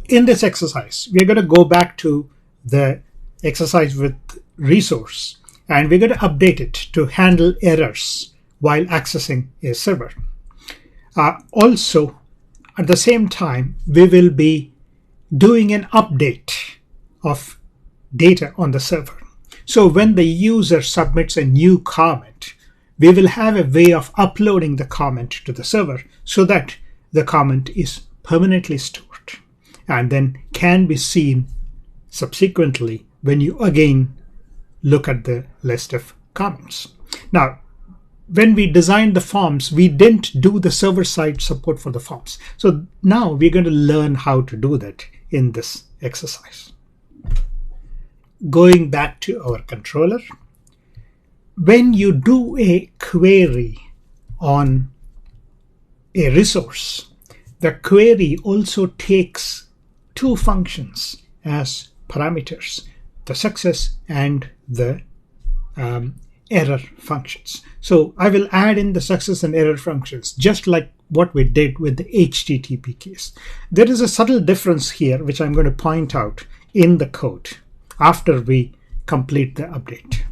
in this exercise, we're going to go back to the exercise with resource, and we're going to update it to handle errors while accessing a server. Also, at the same time, we will be doing an update of data on the server. So when the user submits a new comment, we will have a way of uploading the comment to the server so that the comment is permanently stored and then can be seen subsequently when you again look at the list of comments. Now, when we designed the forms, we didn't do the server-side support for the forms. So now we're going to learn how to do that in this exercise. Going back to our controller, when you do a query on a resource, the query also takes two functions as parameters, the success and the error functions. So I will add in the success and error functions just like what we did with the HTTP case. There is a subtle difference here which I'm going to point out in the code after we complete the update.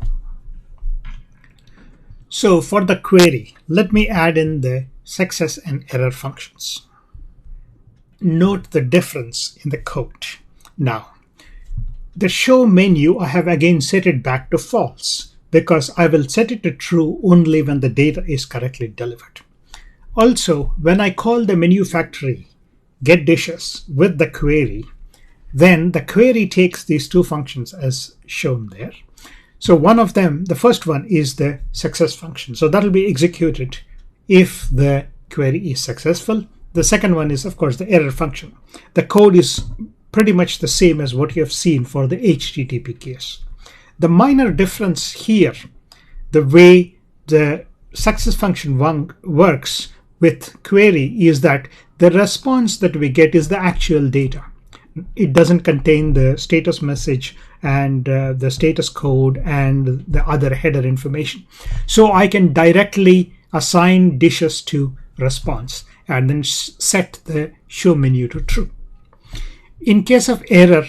So for the query, let me add in the success and error functions. Note the difference in the code. Now, the show menu, I have again set it back to false because I will set it to true only when the data is correctly delivered. Also, when I call the menu factory get dishes with the query, then the query takes these two functions as shown there. So one of them, the first one, is the success function. So that will be executed if the query is successful. The second one is, of course, the error function. The code is pretty much the same as what you have seen for the HTTP case. The minor difference here, the way the success function works with query, is that the response that we get is the actual data. It doesn't contain the status message and the status code and the other header information. So I can directly assign dishes to response and then set the show menu to true. In case of error,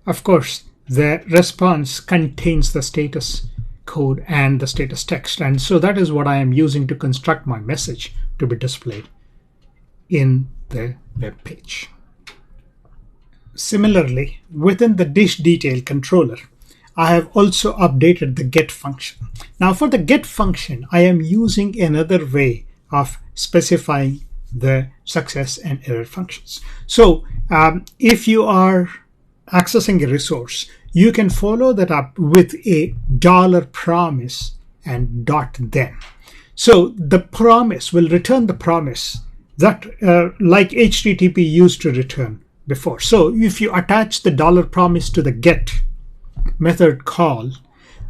of course, the response contains the status code and the status text. And so that is what I am using to construct my message to be displayed in the web page. Similarly, within the dish detail controller, I have also updated the get function. Now for the get function, I am using another way of specifying the success and error functions. So if you are accessing a resource, you can follow that up with a $promise and $then. So the promise will return the promise that like HTTP used to return before. So if you attach the $promise to the get method call,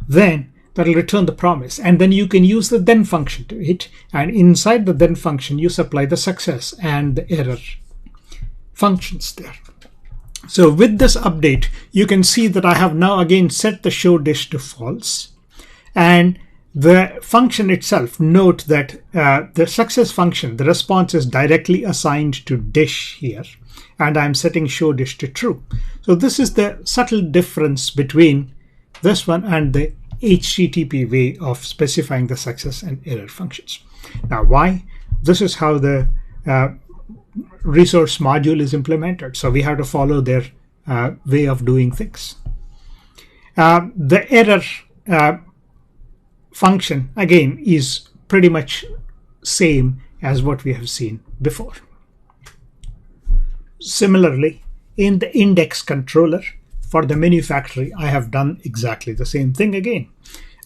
then that will return the promise, and then you can use the then function to it, and inside the then function you supply the success and the error functions there. So with this update, you can see that I have now again set the show dish to false, and the function itself, note that the success function, the response is directly assigned to dish here, and I'm setting show dish to true. So this is the subtle difference between this one and the HTTP way of specifying the success and error functions. Now why? This is how the resource module is implemented. So we have to follow their way of doing things. The error function again is pretty much same as what we have seen before. Similarly, in the index controller for the menu factory, I have done exactly the same thing again.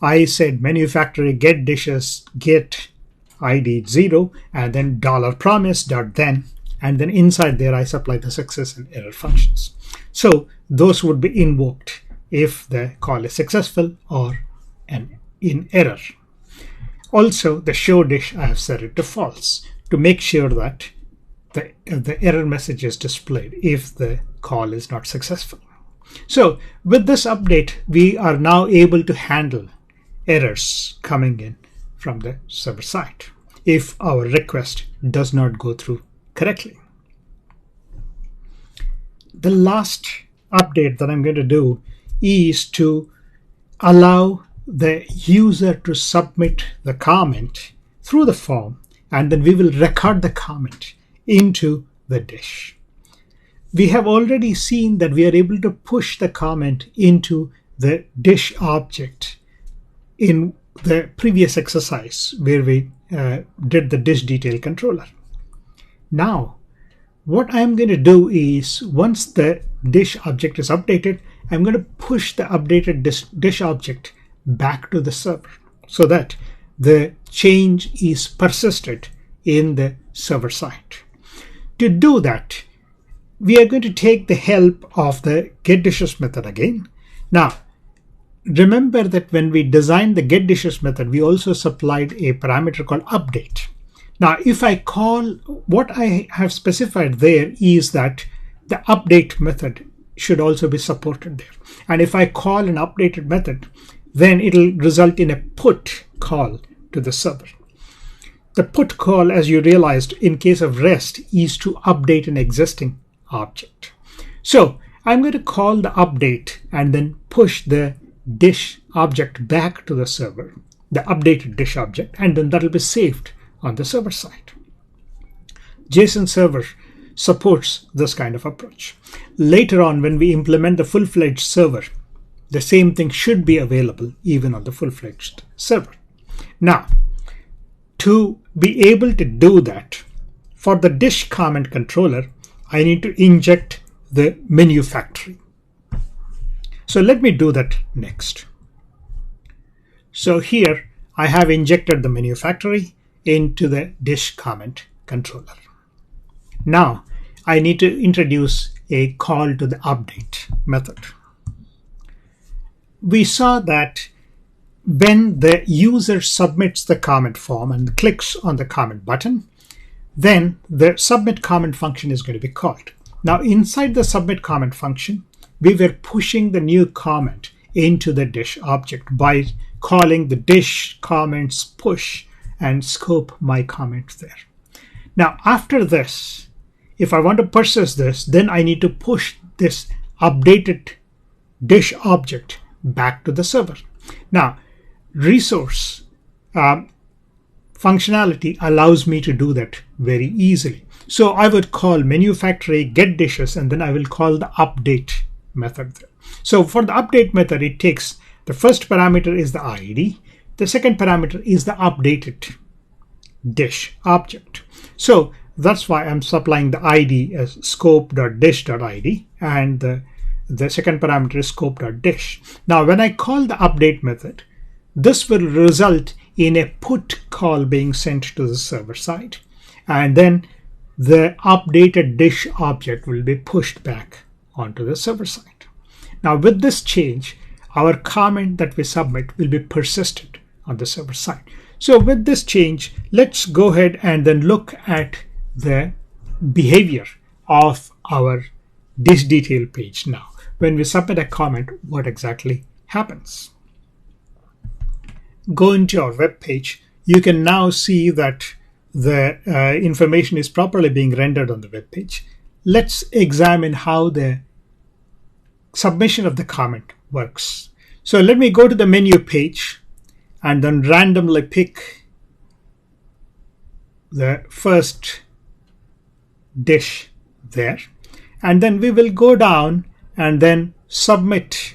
I said menu factory get dishes get ID 0 and then $promise.then, and then inside there I supply the success and error functions. So those would be invoked if the call is successful or in error. Also, the show dish, I have set it to false to make sure that the error message is displayed if the call is not successful. So with this update, we are now able to handle errors coming in from the server side if our request does not go through correctly. the last update that I'm going to do is to allow the user to submit the comment through the form, and then we will record the comment into the dish. We have already seen that we are able to push the comment into the dish object in the previous exercise where we did the dish detail controller. Now, what I'm going to do is, once the dish object is updated, I'm going to push the updated dish object back to the server so that the change is persisted in the server side. To do that, we are going to take the help of the getDishes method again. Now, remember that when we designed the getDishes method, we also supplied a parameter called update. Now, if I call, what I have specified there is that the update method should also be supported there. And if I call an updated method, then it'll result in a put call to the server. The put call, as you realized, in case of REST, is to update an existing object. So I'm going to call the update and then push the dish object back to the server, the updated dish object, and then that'll be saved on the server side. JSON server supports this kind of approach. Later on, when we implement the full-fledged server, the same thing should be available even on the full-fledged server. Now, to be able to do that, for the dish comment controller, I need to inject the menu factory. So let me do that next. So here I have injected the menu factory into the dish comment controller. Now I need to introduce a call to the update method. We saw that when the user submits the comment form and clicks on the comment button, then the submit comment function is going to be called. Now inside the submit comment function, we were pushing the new comment into the dish object by calling the dish comments push and scope my comment there. Now after this, if I want to persist this, then I need to push this updated dish object back to the server. Now resource functionality allows me to do that very easily. So I would call menu factory getDishes, and then I will call the update method there. So for the update method, it takes the first parameter is the ID, the second parameter is the updated dish object. So that's why I'm supplying the ID as scope.dish.id, and the second parameter is scope.dish. Now when I call the update method, this will result in a put call being sent to the server side, and then the updated dish object will be pushed back onto the server side. Now with this change, our comment that we submit will be persisted on the server side. So with this change, let's go ahead and then look at the behavior of our dish detail page. Now when we submit a comment, what exactly happens? Go into our web page. You can now see that the information is properly being rendered on the web page. Let's examine how the submission of the comment works. So let me go to the menu page and then randomly pick the first dish there, and then we will go down and then submit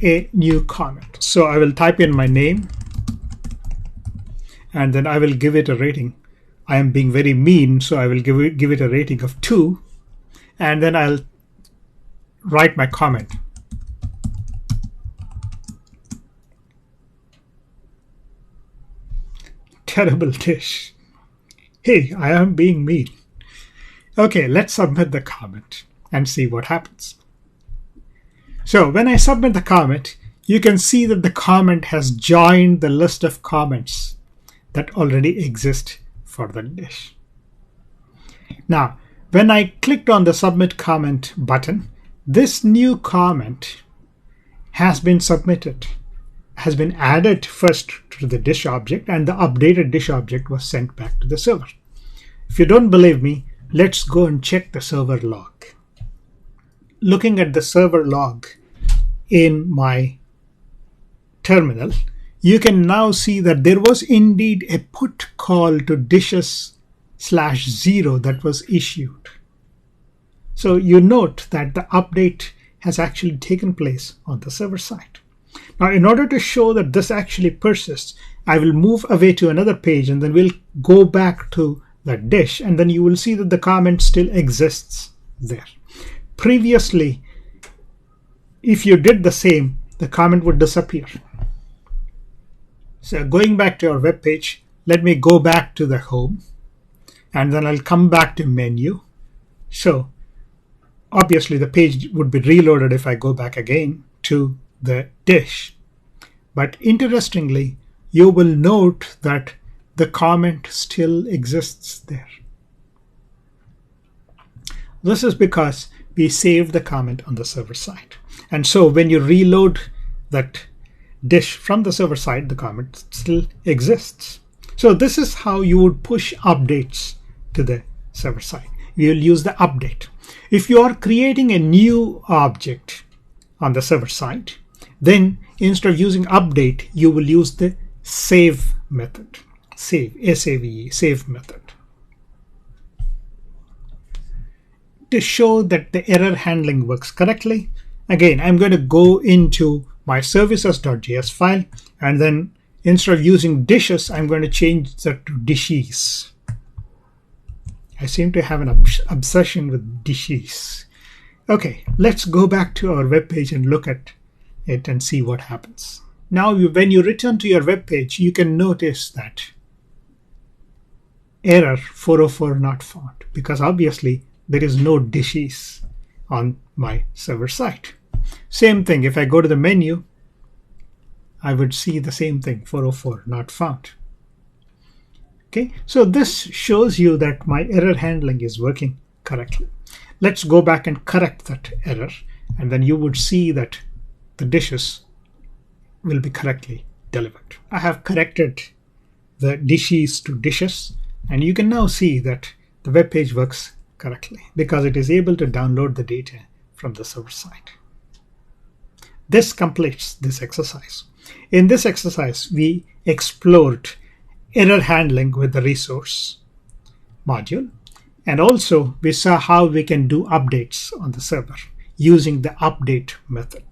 a new comment. So I will type in my name and then I will give it a rating. I am being very mean, so I will give it a rating of 2, and then I'll write my comment. Terrible dish. Hey, I am being mean. Okay, let's submit the comment and see what happens. So when I submit the comment, you can see that the comment has joined the list of comments that already exist for the dish. Now, when I clicked on the submit comment button, this new comment has been submitted, has been added first to the dish object, and the updated dish object was sent back to the server. If you don't believe me, let's go and check the server log. looking at the server log in my terminal, you can now see that there was indeed a put call to dishes/0 that was issued. So you note that the update has actually taken place on the server side. Now, in order to show that this actually persists, I will move away to another page and then we'll go back to the dish, and then you will see that the comment still exists there. Previously, if you did the same, the comment would disappear. So going back to our web page, let me go back to the home and then I'll come back to menu. So obviously the page would be reloaded if I go back again to the dish. But interestingly, you will note that the comment still exists there. This is because we saved the comment on the server side. And so when you reload that dish from the server side, the comment still exists. So this is how you would push updates to the server side. We will use the update. If you are creating a new object on the server side, then instead of using update, you will use the save method. Save, S-A-V-E, save method. To show that the error handling works correctly, again, I'm going to go into my services.js file, and then instead of using dishes, I'm going to change that to dishes. I seem to have an obsession with dishes. Okay, let's go back to our web page and look at it and see what happens. Now, when you return to your web page, you can notice that error 404 not found, because obviously there is no dishes on my server side. Same thing, if I go to the menu, I would see the same thing, 404 not found. Okay, so this shows you that my error handling is working correctly. Let's go back and correct that error, and then you would see that the dishes will be correctly delivered. I have corrected the dishes to dishes, and you can now see that the web page works correctly because it is able to download the data from the server side. This completes this exercise. In this exercise, we explored error handling with the resource module, and also we saw how we can do updates on the server using the update method.